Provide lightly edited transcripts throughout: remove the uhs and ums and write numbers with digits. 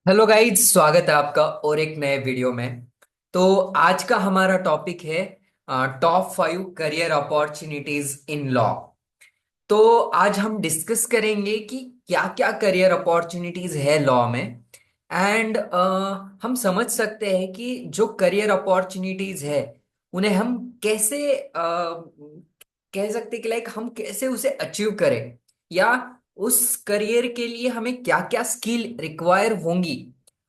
Hello guys, स्वागत है आपका और एक नए वीडियो में। तो आज का हमारा टॉपिक है top 5 career opportunities in law. तो आज हम डिस्कस करेंगे कि क्या क्या करियर अपॉर्चुनिटीज है लॉ में। एंड हम समझ सकते हैं कि जो करियर अपॉर्चुनिटीज है उन्हें हम कैसे कह सकते हैं कि लाइक हम कैसे उसे अचीव करें, या उस करियर के लिए हमें क्या क्या स्किल रिक्वायर होंगी,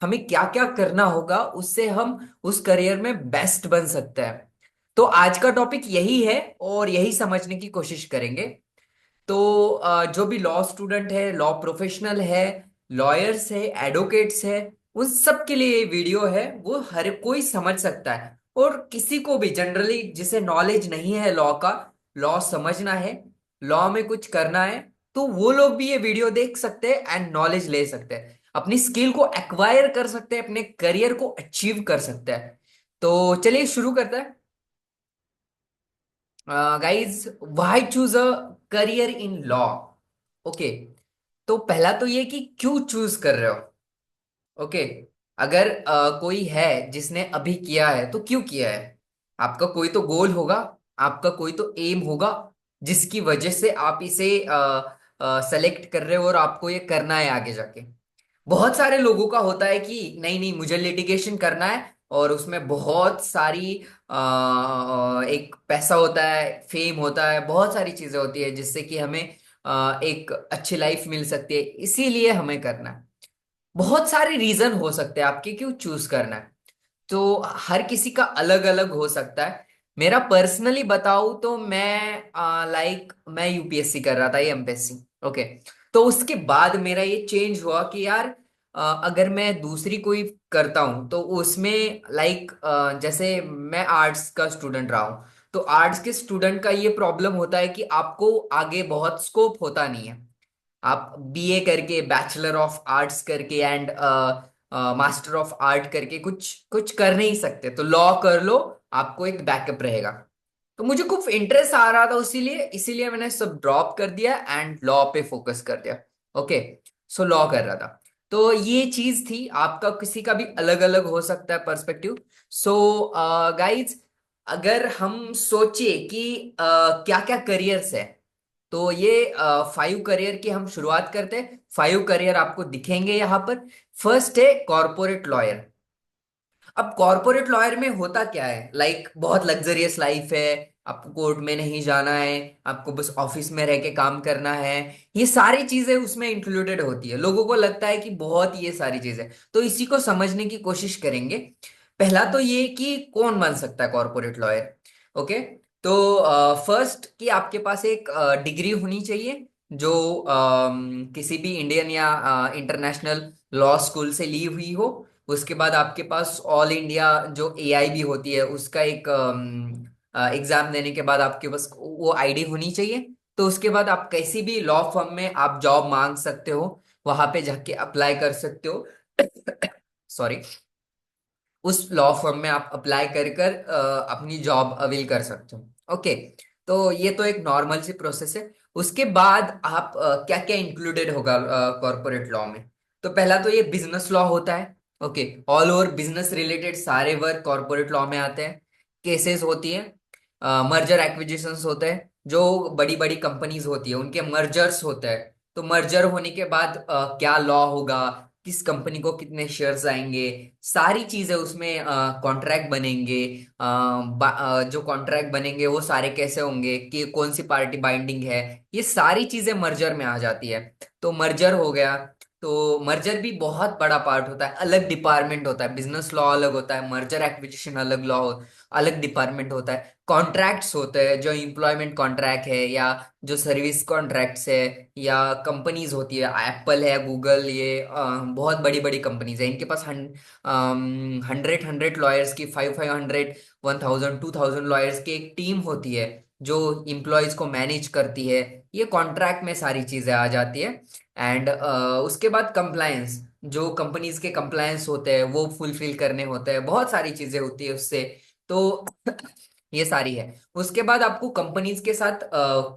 हमें क्या क्या करना होगा, उससे हम उस करियर में बेस्ट बन सकते हैं। तो आज का टॉपिक यही है और यही समझने की कोशिश करेंगे। तो जो भी लॉ स्टूडेंट है, लॉ प्रोफेशनल है, लॉयर्स है, एडवोकेट्स है, उन सब के लिए ये वीडियो है। वो हर कोई समझ सकता है, और किसी को भी जनरली जिसे नॉलेज नहीं है लॉ का, लॉ समझना है, लॉ में कुछ करना है, तो वो लोग भी ये वीडियो देख सकते हैं एंड नॉलेज ले सकते हैं, अपनी स्किल को एक्वायर कर सकते हैं, अपने करियर को अचीव कर सकते हैं। तो चलिए शुरू करते हैं। Guys, why choose a career in law? Okay, तो पहला तो ये कि क्यों चूज कर रहे हो। ओके, अगर कोई है जिसने अभी किया है तो क्यों किया है? आपका कोई तो गोल होगा, आपका कोई तो एम होगा जिसकी वजह से आप इसे सेलेक्ट कर रहे हो और आपको ये करना है आगे जाके। बहुत सारे लोगों का होता है कि नहीं नहीं, मुझे लिटिगेशन करना है, और उसमें बहुत सारी एक पैसा होता है, फेम होता है, बहुत सारी चीजें होती है जिससे कि हमें एक अच्छी लाइफ मिल सकती है, इसीलिए हमें करना है। बहुत सारे रीजन हो सकते हैं आपके क्यों चूज करना है। तो हर किसी का अलग अलग हो सकता है। मेरा पर्सनली बताऊं तो मैं मैं यूपीएससी कर रहा था, ये एमपीएससी। ओके, तो उसके बाद मेरा ये चेंज हुआ कि यार, अगर मैं दूसरी कोई करता हूं तो उसमें जैसे मैं आर्ट्स का स्टूडेंट रहा हूं, तो आर्ट्स के स्टूडेंट का ये प्रॉब्लम होता है कि आपको आगे बहुत स्कोप होता नहीं है। आप बीए करके, बैचलर ऑफ आर्ट्स करके एंड मास्टर ऑफ आर्ट करके कुछ कुछ कर नहीं सकते, तो लॉ कर लो, आपको एक बैकअप रहेगा। तो मुझे खूब इंटरेस्ट आ रहा था, इसीलिए इसीलिए मैंने सब ड्रॉप कर दिया एंड लॉ पे फोकस कर दिया। ओके, सो लॉ कर रहा था। तो ये चीज थी, आपका किसी का भी अलग अलग हो सकता है पर्सपेक्टिव। सो गाइज, अगर हम सोचे कि क्या क्या करियर्स है, तो ये 5 करियर की हम शुरुआत करते हैं। 5 करियर आपको दिखेंगे यहाँ पर। फर्स्ट है कॉर्पोरेट लॉयर। अब कॉर्पोरेट लॉयर में होता क्या है, बहुत लग्जरियस लाइफ है, आपको कोर्ट में नहीं जाना है, आपको बस ऑफिस में रह के काम करना है। ये सारी चीजें उसमें इंक्लूडेड होती है। लोगों को लगता है कि बहुत ये सारी चीजें, तो इसी को समझने की कोशिश करेंगे। पहला तो ये कि कौन बन सकता है कॉर्पोरेट लॉयर। ओके, तो फर्स्ट कि आपके पास एक डिग्री होनी चाहिए जो किसी भी इंडियन या इंटरनेशनल लॉ स्कूल से ली हुई हो। उसके बाद आपके पास ऑल इंडिया जो एआईबी होती है उसका एक एग्जाम देने के बाद आपके पास वो आईडी होनी चाहिए। तो उसके बाद आप कैसी भी लॉ फर्म में आप जॉब मांग सकते हो, वहां पे जाके अप्लाई कर सकते हो। सॉरी, उस लॉ फर्म में आप अप्लाई कर कर अपनी जॉब अवेल कर सकते हो। ओके, तो ये तो एक नॉर्मल सी प्रोसेस है। उसके बाद आप क्या क्या इंक्लूडेड होगा कॉर्पोरेट लॉ में। तो पहला तो ये बिजनेस लॉ होता है। Okay, all over business related सारे वर्क कॉर्पोरेट लॉ में आते हैं। केसेस होती है, मर्जर एक्विजिशंस होते हैं, जो बड़ी बड़ी कंपनीज होती है उनके मर्जर्स होते हैं। तो मर्जर होने के बाद क्या लॉ होगा, किस कंपनी को कितने शेयर्स आएंगे, सारी चीजें उसमें कॉन्ट्रैक्ट बनेंगे। जो कॉन्ट्रैक्ट बनेंगे वो सारे कैसे होंगे, कि कौन सी पार्टी बाइंडिंग है, ये सारी चीजें मर्जर में आ जाती है। तो मर्जर हो गया। तो मर्जर भी बहुत बड़ा पार्ट होता है, अलग डिपार्टमेंट होता है। बिजनेस लॉ अलग होता है, मर्जर एक्विजिशन अलग लॉ, अलग डिपार्टमेंट होता है। कॉन्ट्रैक्ट्स होते हैं, जो एम्प्लॉयमेंट कॉन्ट्रैक्ट है, या जो सर्विस कॉन्ट्रैक्ट्स है, या कंपनीज होती है, एप्पल है, गूगल, ये बहुत बड़ी बड़ी कंपनीज है, इनके पास 100 100 लॉयर्स की, 500 1000 2000 लॉयर्स की एक टीम होती है जो इम्प्लॉयज को मैनेज करती है। ये कॉन्ट्रैक्ट में सारी चीजें आ जाती है। एंड उसके बाद कंप्लायंस, जो कंपनीज के कंप्लायंस होते हैं वो फुलफिल करने होते हैं, बहुत सारी चीजें होती है उससे। तो ये सारी है। उसके बाद आपको कंपनीज के साथ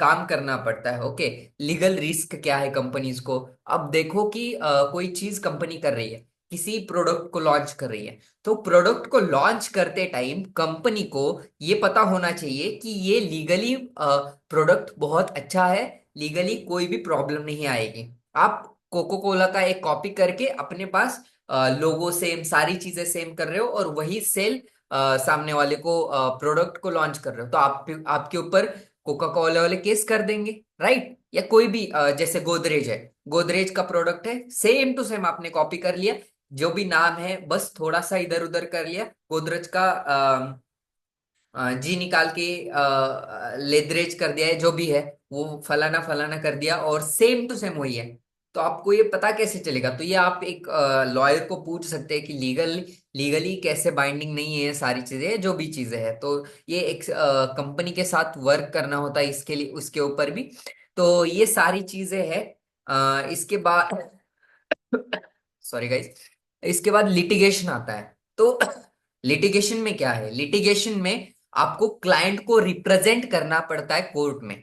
काम करना पड़ता है। ओके, लीगल रिस्क क्या है कंपनीज को। अब देखो कि कोई चीज कंपनी कर रही है, किसी प्रोडक्ट को लॉन्च कर रही है, तो प्रोडक्ट को लॉन्च करते टाइम कंपनी को ये पता होना चाहिए कि ये लीगली प्रोडक्ट बहुत अच्छा है, लीगली कोई भी प्रॉब्लम नहीं आएगी। आप कोको कोला का एक कॉपी करके अपने पास लोगो सेम, सारी चीजें सेम कर रहे हो और वही सेल सामने वाले को प्रोडक्ट को लॉन्च कर रहे हो, तो आप आपके ऊपर कोका कोला वाले केस कर देंगे, राइट? या कोई भी जैसे गोदरेज है, गोदरेज का प्रोडक्ट है, सेम टू सेम आपने कॉपी कर लिया, जो भी नाम है बस थोड़ा सा इधर उधर कर लिया, गोदरेज का जी निकाल के लेदरेज कर दिया है, जो भी है वो फलाना फलाना कर दिया और सेम टू सेम वही है। तो आपको ये पता कैसे चलेगा? तो ये आप एक लॉयर को पूछ सकते हैं कि लीगली कैसे बाइंडिंग नहीं है, सारी चीजें जो भी चीजें हैं, तो ये एक कंपनी के साथ वर्क करना होता है इसके लिए, उसके ऊपर भी। तो ये सारी चीजें हैं। इसके बाद सॉरी गाइस, इसके बाद लिटिगेशन आता है। तो लिटिगेशन में क्या है? लिटिगेशन में आपको क्लाइंट को रिप्रेजेंट करना पड़ता है कोर्ट में।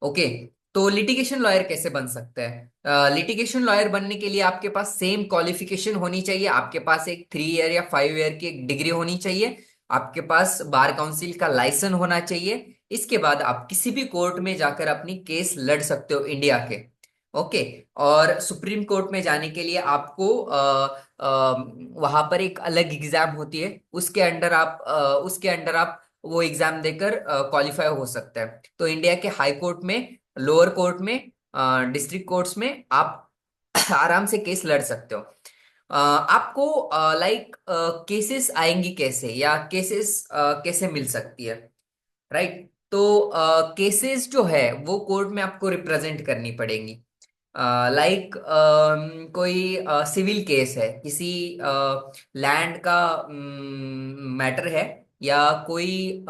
ओके, तो लिटिगेशन लॉयर कैसे बन सकता है? लिटिगेशन लॉयर बनने के लिए आपके पास सेम क्वालिफिकेशन होनी चाहिए, आपके पास एक 3 ईयर या 5 ईयर की एक डिग्री होनी चाहिए, आपके पास बार काउंसिल का लाइसेंस होना चाहिए। इसके बाद आप किसी भी कोर्ट में जाकर अपनी केस लड़ सकते हो इंडिया के। ओके, और सुप्रीम कोर्ट में जाने के लिए आपको वहां पर एक अलग एग्जाम होती है, उसके अंडर आप वो एग्जाम देकर क्वालिफाई हो सकता है। तो इंडिया के हाई कोर्ट में, लोअर कोर्ट में, डिस्ट्रिक्ट कोर्ट्स में आप आराम से केस लड़ सकते हो। आपको लाइक केसेस आएंगी कैसे, या केसेस कैसे मिल सकती है, राइट? तो केसेस जो है वो कोर्ट में आपको रिप्रेजेंट करनी पड़ेगी। लाइक कोई सिविल केस है, किसी लैंड का मैटर है, या कोई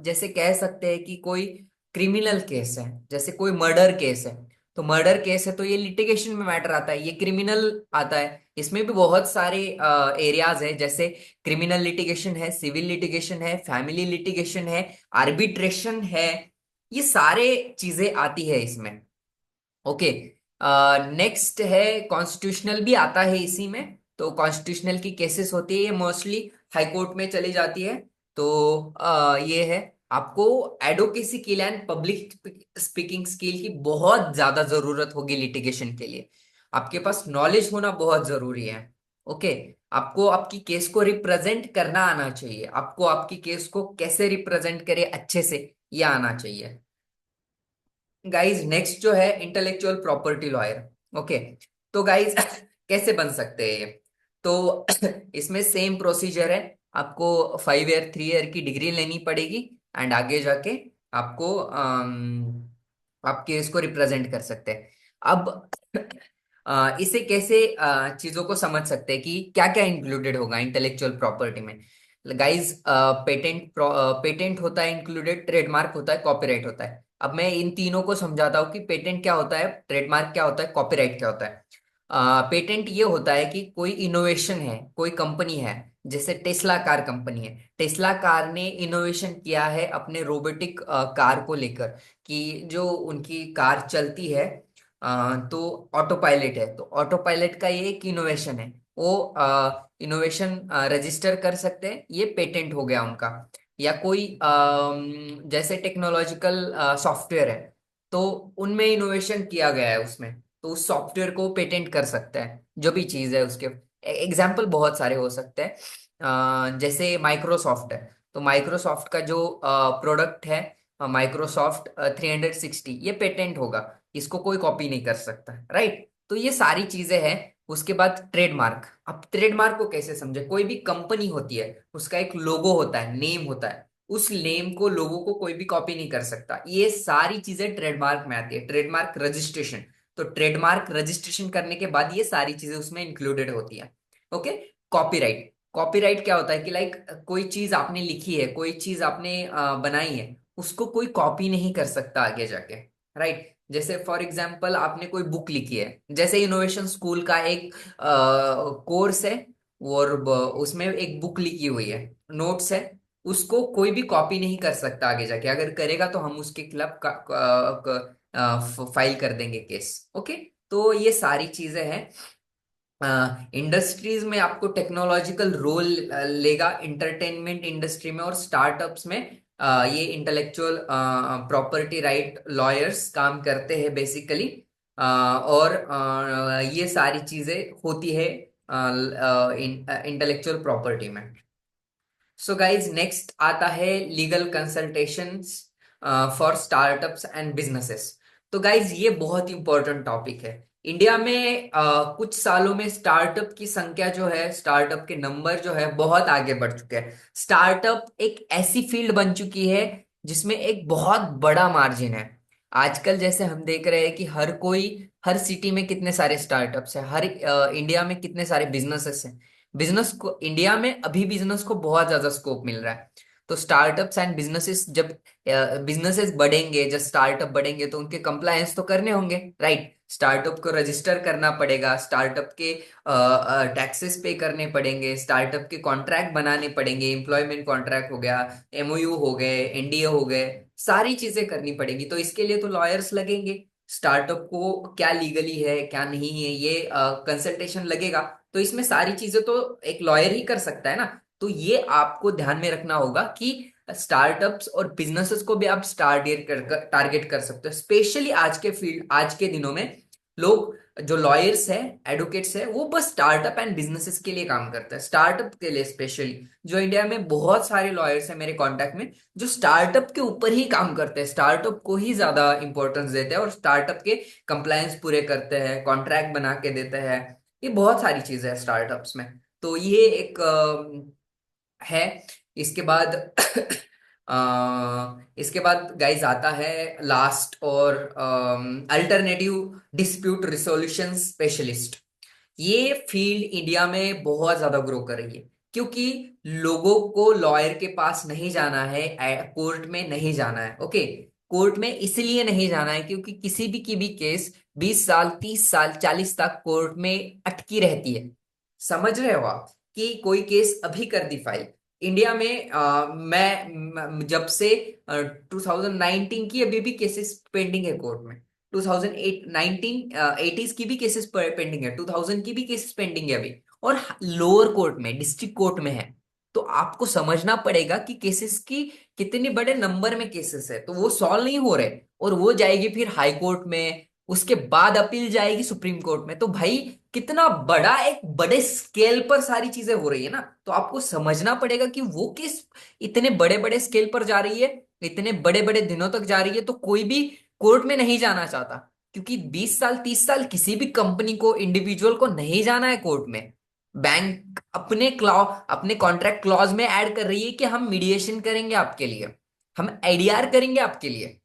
जैसे कह सकते हैं कि कोई क्रिमिनल केस है, जैसे कोई मर्डर केस है। तो मर्डर केस है तो ये लिटिगेशन में मैटर आता है, ये क्रिमिनल आता है। इसमें भी बहुत सारे एरियाज है, जैसे क्रिमिनल लिटिगेशन है, सिविल लिटिगेशन है, फैमिली लिटिगेशन है, आर्बिट्रेशन है, ये सारे चीजें आती है इसमें। ओके, नेक्स्ट है कॉन्स्टिट्यूशनल, भी आता है इसी में। तो कॉन्स्टिट्यूशनल की केसेस होती है, ये मोस्टली हाई कोर्ट में चली जाती है। तो ये है, आपको advocacy skill and public speaking skill की बहुत ज्यादा जरूरत होगी लिटिगेशन के लिए। आपके पास नॉलेज होना बहुत जरूरी है। ओके, आपको आपकी केस को रिप्रेजेंट करना आना चाहिए, आपको आपकी केस को कैसे रिप्रेजेंट करे अच्छे से, ये आना चाहिए। गाइज नेक्स्ट जो है इंटेलेक्चुअल प्रॉपर्टी लॉयर। ओके, तो गाइज कैसे बन सकते हैं ये? तो इसमें सेम प्रोसीजर है, आपको 5 ईयर 3 ईयर की डिग्री लेनी पड़ेगी, एंड आगे जाके आपको आपके इसको रिप्रेजेंट कर सकते हैं। अब इसे कैसे चीजों को समझ सकते हैं कि क्या क्या इंक्लूडेड होगा इंटेलेक्चुअल प्रॉपर्टी में। गाइज पेटेंट होता है इंक्लूडेड, ट्रेडमार्क होता है, कॉपीराइट होता है। अब मैं इन तीनों को समझाता हूँ कि पेटेंट क्या होता है, ट्रेडमार्क क्या होता है, कॉपीराइट क्या होता है। पेटेंट ये होता है कि कोई इनोवेशन है, कोई कंपनी है, जैसे टेस्ला कार कंपनी है, टेस्ला कार ने इनोवेशन किया है अपने रोबोटिक कार को लेकर, कि जो उनकी कार चलती है तो ऑटो पायलट है, तो ऑटो पायलट का ये एक इनोवेशन है, वो इनोवेशन रजिस्टर कर सकते हैं, ये पेटेंट हो गया उनका। या कोई जैसे टेक्नोलॉजिकल सॉफ्टवेयर है, तो उनमें इनोवेशन किया गया है उसमें, तो उस सॉफ्टवेयर को पेटेंट कर सकता है, जो भी चीज है उसके। एग्जाम्पल बहुत सारे हो सकते हैं, जैसे माइक्रोसॉफ्ट है, तो माइक्रोसॉफ्ट का जो प्रोडक्ट है, माइक्रोसॉफ्ट 360, ये पेटेंट होगा, इसको कोई कॉपी नहीं कर सकता, राइट? तो ये सारी चीजें हैं। उसके बाद ट्रेडमार्क, अब ट्रेडमार्क को कैसे समझे? कोई भी कंपनी होती है, उसका एक लोगो होता है, नेम होता है, उस नेम को, लोगो को कोई भी कॉपी नहीं कर सकता। ये सारी चीजें ट्रेडमार्क में आती है, ट्रेडमार्क रजिस्ट्रेशन। तो ट्रेडमार्क रजिस्ट्रेशन करने के बाद ये सारी चीजें उसमें इंक्लूडेड होती है। ओके, कॉपीराइट, कॉपीराइट क्या होता है कि लाइक कोई चीज आपने लिखी है, कोई चीज आपने बनाई है, उसको कोई कॉपी नहीं कर सकता आगे जाके, राइट? जैसे फॉर एग्जाम्पल आपने कोई बुक लिखी है, जैसे इनोवेशन स्कूल का एक कोर्स है, और उसमें एक बुक लिखी हुई है, नोट्स है, उसको कोई भी कॉपी नहीं कर सकता आगे जाके, अगर करेगा तो हम उसके खिलाफ फाइल कर देंगे केस। ओके, तो ये सारी चीजें हैं। इंडस्ट्रीज में आपको टेक्नोलॉजिकल रोल लेगा, इंटरटेनमेंट इंडस्ट्री में और स्टार्टअप्स में ये इंटेलेक्चुअल प्रॉपर्टी राइट लॉयर्स काम करते हैं बेसिकली। और ये सारी चीजें होती है इंटेलेक्चुअल प्रॉपर्टी में। सो गाइज नेक्स्ट आता है legal consultations for startups and businesses. तो गाइज ये बहुत इंपॉर्टेंट टॉपिक है। इंडिया में कुछ सालों में स्टार्टअप की संख्या जो है, स्टार्टअप के नंबर जो है बहुत आगे बढ़ चुके हैं। स्टार्टअप एक ऐसी फील्ड बन चुकी है जिसमें एक बहुत बड़ा मार्जिन है। आजकल जैसे हम देख रहे हैं कि हर कोई, हर सिटी में कितने सारे स्टार्टअप्स हैं, हर इंडिया में कितने सारे बिजनेसेस हैं। बिजनेस को इंडिया में अभी बिजनेस को बहुत ज्यादा स्कोप मिल रहा है। तो स्टार्टअप्स एंड बिजनेसेस जब बिजनेसेस बढ़ेंगे, जब स्टार्टअप बढ़ेंगे तो उनके कंप्लायंस तो करने होंगे, राइट। स्टार्टअप को रजिस्टर करना पड़ेगा, स्टार्टअप के टैक्सेस पे करने पड़ेंगे, स्टार्टअप के कॉन्ट्रैक्ट बनाने पड़ेंगे, एम्प्लॉयमेंट कॉन्ट्रैक्ट हो गया, एमओयू हो गए, एनडीए हो गए, सारी चीजें करनी पड़ेंगी। तो इसके लिए तो लॉयर्स लगेंगे। स्टार्टअप को क्या लीगली है क्या नहीं है ये कंसल्टेशन लगेगा। तो इसमें सारी चीजें तो एक लॉयर ही कर सकता है ना। तो ये आपको ध्यान में रखना होगा कि स्टार्टअप्स और बिजनेसेस को भी आप टारगेट कर सकते हो। स्पेशली आज के फील्ड, आज के दिनों में लोग जो लॉयर्स हैं, एडवोकेट्स हैं, वो बस स्टार्टअप एंड बिजनेसेस के लिए काम करते हैं, स्टार्टअप के लिए स्पेशली। जो इंडिया में बहुत सारे लॉयर्स हैं मेरे कांटेक्ट में जो स्टार्टअप के ऊपर ही काम करते हैं, स्टार्टअप को ही ज्यादा इंपॉर्टेंस देते हैं और स्टार्टअप के कंप्लायंस पूरे करते हैं, कॉन्ट्रैक्ट बना के देते हैं। ये बहुत सारी चीजें हैं स्टार्टअप्स में। तो ये एक है। इसके बाद इसके बाद गाइज आता है लास्ट और अल्टरनेटिव डिस्प्यूट रिसोल्यूशन स्पेशलिस्ट। ये फील्ड इंडिया में बहुत ज्यादा ग्रो कर रही है क्योंकि लोगों को लॉयर के पास नहीं जाना है, कोर्ट में नहीं जाना है। ओके, कोर्ट में इसलिए नहीं जाना है क्योंकि किसी भी की भी केस 20 साल, 30 साल, 40 तक कोर्ट में अटकी रहती है। समझ रहे हो आप कि कोई केस अभी कर दी फाइल इंडिया में, जब से 2019 की अभी भी केसेस पेंडिंग है कोर्ट में। 2008 19 एटीज की भी केसेस पेंडिंग है, 2000 की भी केसेस पेंडिंग है अभी, और लोअर कोर्ट में, डिस्ट्रिक्ट कोर्ट में है। तो आपको समझना पड़ेगा कि केसेस की कितने बड़े नंबर में केसेस है, तो वो सॉल्व नहीं हो रहे और वो जाएगी फिर हाई कोर्ट में, उसके बाद अपील जाएगी सुप्रीम कोर्ट में। तो भाई कितना बड़ा, एक बड़े स्केल पर सारी चीजें हो रही है ना। तो आपको समझना पड़ेगा कि वो किस इतने बड़े बड़े स्केल पर जा रही है, इतने बड़े बड़े दिनों तक जा रही है। तो कोई भी कोर्ट में नहीं जाना चाहता क्योंकि 20 साल, 30 साल किसी भी कंपनी को, इंडिविजुअल को नहीं जाना है कोर्ट में। बैंक अपने कॉन्ट्रैक्ट क्लॉज में ऐड कर रही है कि हम मीडिएशन करेंगे आपके लिए, हम एडीआर करेंगे आपके लिए।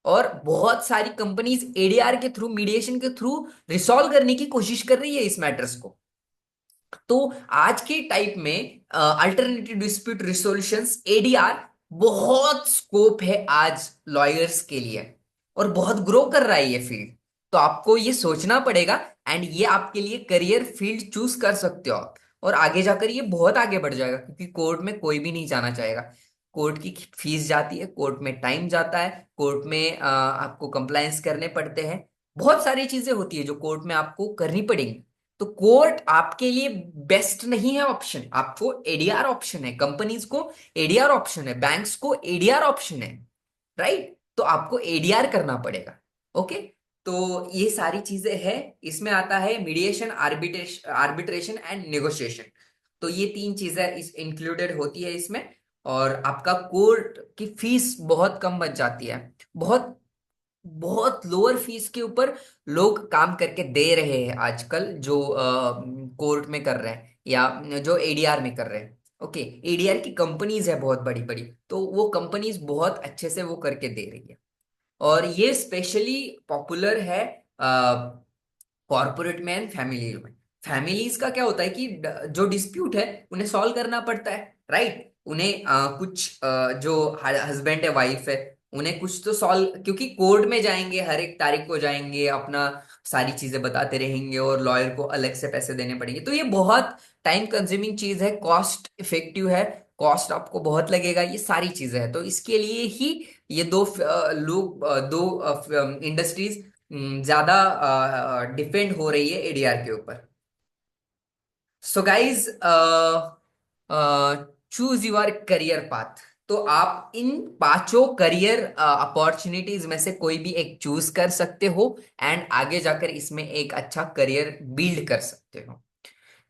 और बहुत सारी कंपनीज एडीआर के थ्रू, मीडिएशन के थ्रू रिसॉल्व करने की कोशिश कर रही है इस मैटर्स को। तो आज के टाइप में अल्टरनेटिव डिस्प्यूट रिसोल्यूशंस, एडीआर, बहुत स्कोप है आज लॉयर्स के लिए और बहुत ग्रो कर रहा है ये फील्ड। तो आपको ये सोचना पड़ेगा एंड ये आपके लिए करियर फील्ड चूज कर सकते हो आप। और आगे जाकर ये बहुत आगे बढ़ जाएगा क्योंकि कोर्ट में कोई भी नहीं जाना चाहेगा। कोर्ट की फीस जाती है, कोर्ट में टाइम जाता है, कोर्ट में आपको कंप्लायंस करने पड़ते हैं, बहुत सारी चीजें होती है जो कोर्ट में आपको करनी पड़ेगी। तो कोर्ट आपके लिए बेस्ट नहीं है ऑप्शन, आपको एडीआर ऑप्शन है, कंपनीज को एडीआर ऑप्शन है, बैंक्स को एडीआर ऑप्शन है, राइट। तो आपको एडीआर करना पड़ेगा। ओके, तो ये सारी चीजें हैं। इसमें आता है मीडिएशन, आर्बिट्रेशन एंड नेगोशिएशन। तो ये तीन चीजें इस इंक्लूडेड होती है इसमें। और आपका कोर्ट की फीस बहुत कम बच जाती है। बहुत बहुत लोअर फीस के ऊपर लोग काम करके दे रहे हैं आजकल, जो कोर्ट में कर रहे हैं या जो एडीआर में कर रहे हैं। ओके, एडीआर की कंपनीज है बहुत बड़ी बड़ी, तो वो कंपनीज बहुत अच्छे से वो करके दे रही है। और ये स्पेशली पॉपुलर है कॉर्पोरेट में एंड फैमिली में। फैमिलीज का क्या होता है कि जो डिस्प्यूट है उन्हें सॉल्व करना पड़ता है, राइट। उन्हें जो हस्बैंड है, वाइफ है, उन्हें कुछ तो सॉल्व, क्योंकि कोर्ट में जाएंगे, हर एक तारीख को जाएंगे, अपना सारी चीजें बताते रहेंगे और लॉयर को अलग से पैसे देने पड़ेंगे। तो ये बहुत टाइम कंज्यूमिंग चीज है, कॉस्ट इफेक्टिव है, कॉस्ट आपको बहुत लगेगा, ये सारी चीजें हैं। तो इसके लिए ही ये दो इंडस्ट्रीज ज्यादा डिपेंड हो रही है एडीआर के ऊपर। So guys, choose your career path. तो आप इन पांचों करियर अपॉर्चुनिटीज में से कोई भी एक चूज कर सकते हो एंड आगे जाकर इसमें एक अच्छा करियर बिल्ड कर सकते हो।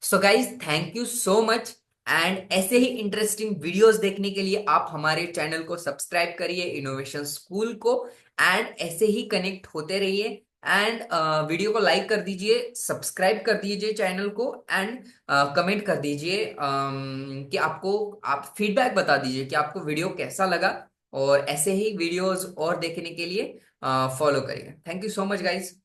So guys, thank you so much. And ऐसे ही इंटरेस्टिंग वीडियोस देखने के लिए आप हमारे चैनल को सब्सक्राइब करिए, इनोवेशन स्कूल को। एंड ऐसे ही कनेक्ट होते रहिए। एंड वीडियो को लाइक कर दीजिए, सब्सक्राइब कर दीजिए चैनल को। एंड कमेंट कर दीजिए कि आपको, आप फीडबैक बता दीजिए कि आपको वीडियो कैसा लगा। और ऐसे ही वीडियोस और देखने के लिए फॉलो करिए। Thank you so much guys.